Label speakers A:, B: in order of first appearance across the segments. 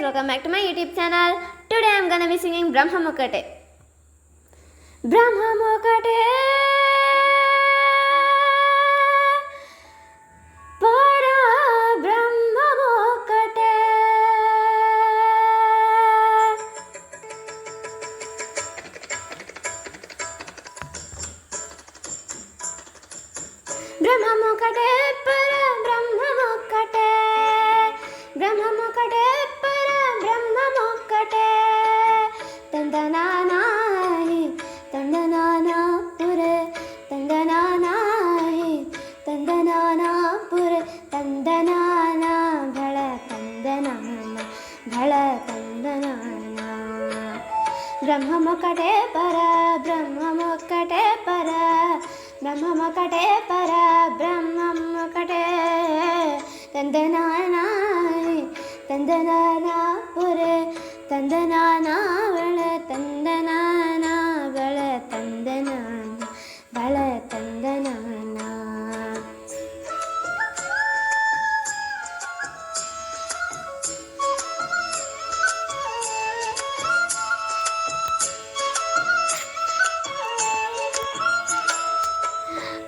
A: welcome back to my YouTube channel. Today I am gonna be singing Brahma Mokate. Brahma Mokate Para Brahma Mokate Brahma Mokate Para Brahma Mokate Brahma Mokate Para Brahma Mokate Tandanana hi Tandanana pure Tandanana hi Tandanana pure Tandanana bhala Tandanana bhala Tandanana Brahma Mokate Para Brahma Mokate Para Brahma Mokate Para Brahma Mokate Tandanana Tandanana pure Tandanana bhala Tandanana bhala Tandanana bhala Tandanana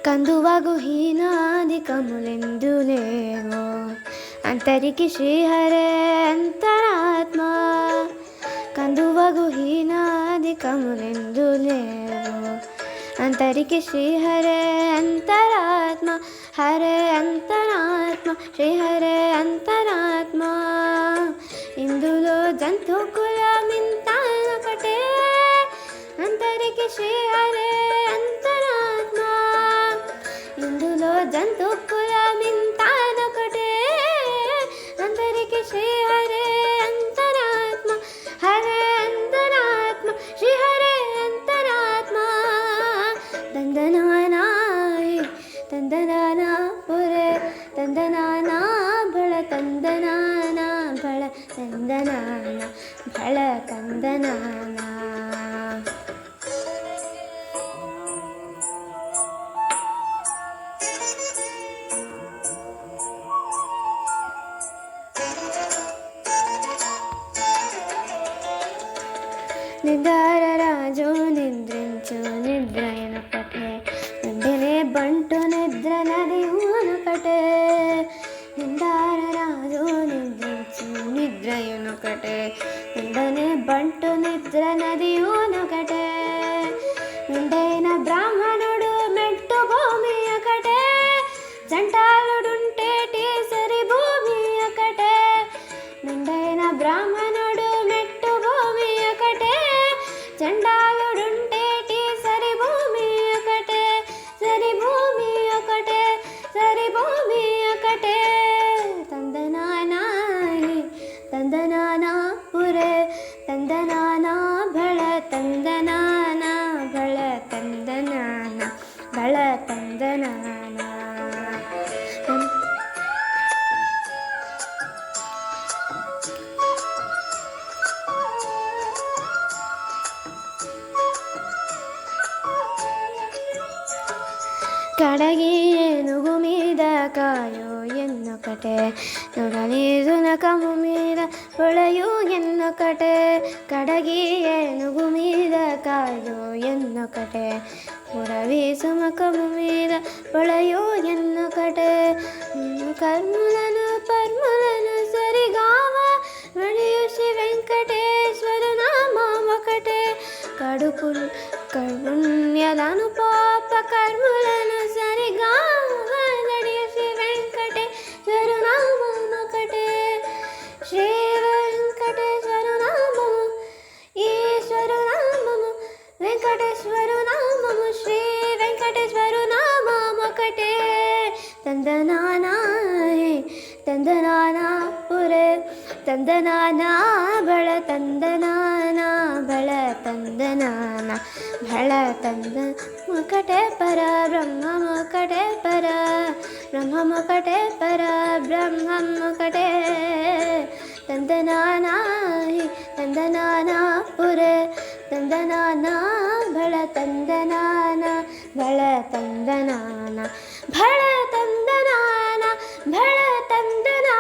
A: కందువగు హీనాది కములెందులేవో అంతరికి శ్రీహరే అంతరాత్మ కందువగు హీనాది కములెందులేవో అంతరికి శ్రీహరే అంతరాత్మ హరే అంతరాత్మ శ్రీహరే అంతరాత్మ ఇందులో జంతు కులమింతానొకటే అంతరికి శ్రీహరే అంతరాత్మ ఇందులో జంతు కులమింతానొకటే అంతరికి శ్రీహరే అంతరాత్మ హరే అంతరాత్మ శ్రీహరే అంతరాత్మ తందనానా తందనానా పురే తందనానా బళ తందనానా బళ తందనానా బళ తందనానా నిద్ర రాజు నిద్రించు నిద్రయనొకటే నిండినే బంటు నిద్ర నది ఊనొకటే నిద్ర రాజు నిద్రించు నిద్రయనొకటే నిండనే బంటు నిద్ర నది ఊనొకటే నిండైన బ్రాహ్మణుడు మెట్టు భూమి ఒకటే జంటాలుడుంటేటి సరి భూమి ఒకటే నిండైన బ్రాహ్మణుడు మెట్టు భూమి ఒకటే చండాలుడుంటేటి సరి భూమి ఒకటే సరి భూమి ఒకటే సరి భూమి ఒకటే తందనానా తందనానా పురే తందనానా బళ తందనానా బళ తందనానా బళ తందనానా కడగి ఏనుగు మీద కాయో ఎన్నొకటే నుడలి సునకము మీద పొళయు ఎన్నొకటే కడగి ఏనుగు మీద కాయో ఎన్నొకటే పురవి సుమకము మీద పొళయు ఎన్నొకటే కర్ములను పర్ములను సరిగావ మరియు శ్రీ వెంకటేశ్వరు నామం ఒకటే కడుపుణ్యలను పాప కర్ములను సరిగా శ్రీ వెంకటేశ్వరు నామం ఒకటే శ్రీ వెంకటేశ్వరు నామము ఈశ్వరు నామము వెంకటేశ్వరు నామము శ్రీ వెంకటేశ్వరు నామం ఒకటే తందనానా తందనానా పురే తందనానా బళ తందనానా బళ తందనానా బళ తంద ఒకటే పర బ్రహ్మం ఒకటే పర బ్రహ్మం ఒకటే పర బ్రహ్మం ఒకటే తందనానా తందనానా పురే తందనానా బళ తందనానా బళ తందనానా బళ తందనానా బళ తందనానా